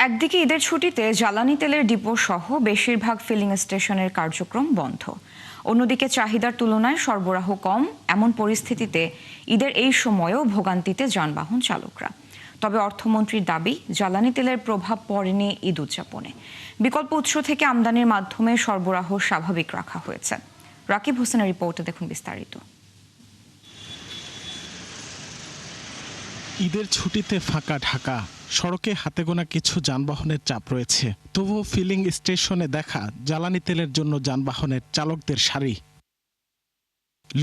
একদিকে ঈদের ছুটিতে জ্বালানি তেলের ডিপো সহ বেশিরভাগ ফিলিং স্টেশনের কার্যক্রম বন্ধ, অন্যদিকে চাহিদার তুলনায় সরবরাহ কম। এমন পরিস্থিতিতে ঈদের এই সময়েও ভোগান্তিতে যানবাহন চালকরা। তবে অর্থমন্ত্রীর দাবি, জ্বালানি তেলের প্রভাব পড়েনি ঈদ উদযাপনে। বিকল্প উৎস থেকে আমদানির মাধ্যমে সরবরাহ স্বাভাবিক রাখা হয়েছে। রাকিব হোসেনের রিপোর্টে দেখুন বিস্তারিত। ঈদের ছুটিতে ফাঁকা ঢাকা, সড়কে হাতে গোনা কিছু যানবাহনের চাপ রয়েছে। তবুও ফিলিং স্টেশনে দেখা জ্বালানি তেলের জন্য যানবাহনের চালকদের সারি।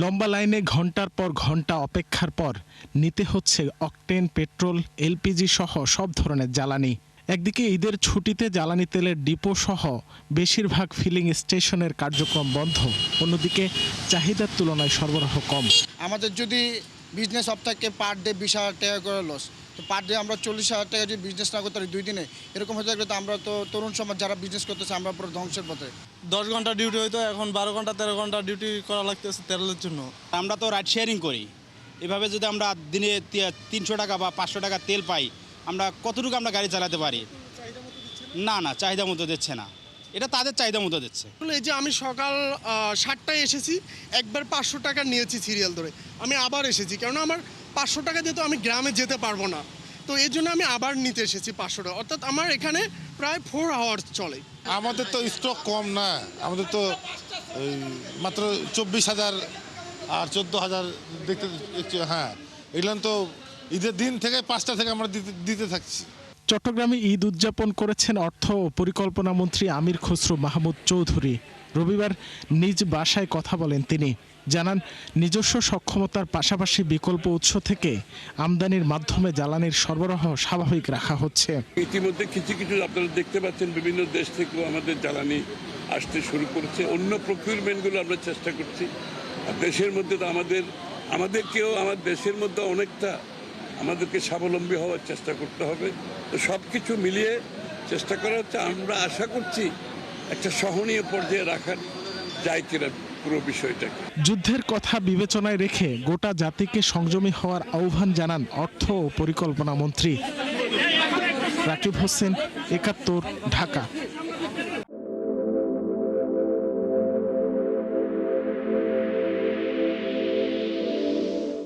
লম্বা লাইনে ঘন্টার পর ঘন্টা অপেক্ষার পর নিতে হচ্ছে অকটেন, পেট্রোল, এলপিজি সহ সব ধরনের জ্বালানি। একদিকে ঈদের ছুটিতে জ্বালানি তেলের ডিপো সহ বেশিরভাগ ফিলিং স্টেশনের কার্যক্রম বন্ধ, অন্যদিকে চাহিদার তুলনায় সরবরাহ কম। আমাদের যদি বিজনেস সপ্তাহে পার ডে 20,000 টাকা করে লস, তো পার ডে আমরা 40,000 টাকা যদি বিজনেস না করতে পারি 2 দিনে, এরকম হয়ে থাকলে তো আমরা তো তরুণ সমাজ যারা বিজনেস করতেছে আমরা পুরো ধ্বংসের পথে। 10 ঘন্টা ডিউটি হইতো, এখন 12 ঘন্টা 13 ঘন্টা ডিউটি করা লাগতেছে তেলের জন্য। আমরা তো রাইড শেয়ারিং করি, এভাবে যদি আমরা দিনে 300 টাকা বা 500 টাকা তেল পাই, আমরা কতটুকু আমরা গাড়ি চালাতে পারি? না, চাহিদা মতো দিচ্ছে না, এটা তাদের চাহিদা মতো দিচ্ছে। এই যে আমি সকাল 7টায় এসেছি, একবার 500 টাকা নিয়েছি সিরিয়াল ধরে, আমি আবার এসেছি, কারণ আমার 500 টাকা দিয়ে তো আমি গ্রামে যেতে পারবো না, তো এই জন্য আমি আবার নিতে এসেছি 500 টাকা, অর্থাৎ আমার এখানে প্রায় 4 আওয়ার্স চলে। আমাদের তো স্টক কম না, আমাদের তো মাত্র 24,000 আর 14,000 দেখতে। হ্যাঁ, এগুলো তো ঈদের দিন থেকে 5টা থেকে আমরা দিতে থাকছি। চট্টগ্রামে ঈদ উদযাপন করেছেন অর্থ ও পরিকল্পনা মন্ত্রী আমির খসরু মাহমুদ চৌধুরী। রবিবার নিজ বাসায় কথা বলেন তিনি। জানান, নিজস্ব সক্ষমতার পাশাপাশি বিকল্প উৎস থেকে আমদানির মাধ্যমে জ্বালানির সরবরাহ স্বাভাবিক রাখা হচ্ছে। ইতিমধ্যে কিছু আপনারা দেখতে পাচ্ছেন, বিভিন্ন দেশ থেকেও আমাদের জ্বালানি আসতে শুরু করেছে। অন্য প্রকিউরমেন্টগুলো আমরা চেষ্টা করছি। আর দেশের মধ্যে তো আমাদেরকেও আমার দেশের মধ্যে অনেকটা আমাদেরকে স্বাবলম্বী হওয়ার চেষ্টা করতে হবে। তো সব কিছু মিলিয়ে চেষ্টা করা হচ্ছে। আমরা আশা করছি একটা সহনীয় পর্যায়ে রাখার যায় কিনা পুরো বিষয়টাকে। যুদ্ধের কথা বিবেচনায় রেখে গোটা জাতিকে সংযমী হওয়ার আহ্বান জানান অর্থ ও পরিকল্পনা মন্ত্রী। রাকিব হোসেন, 71, ঢাকা।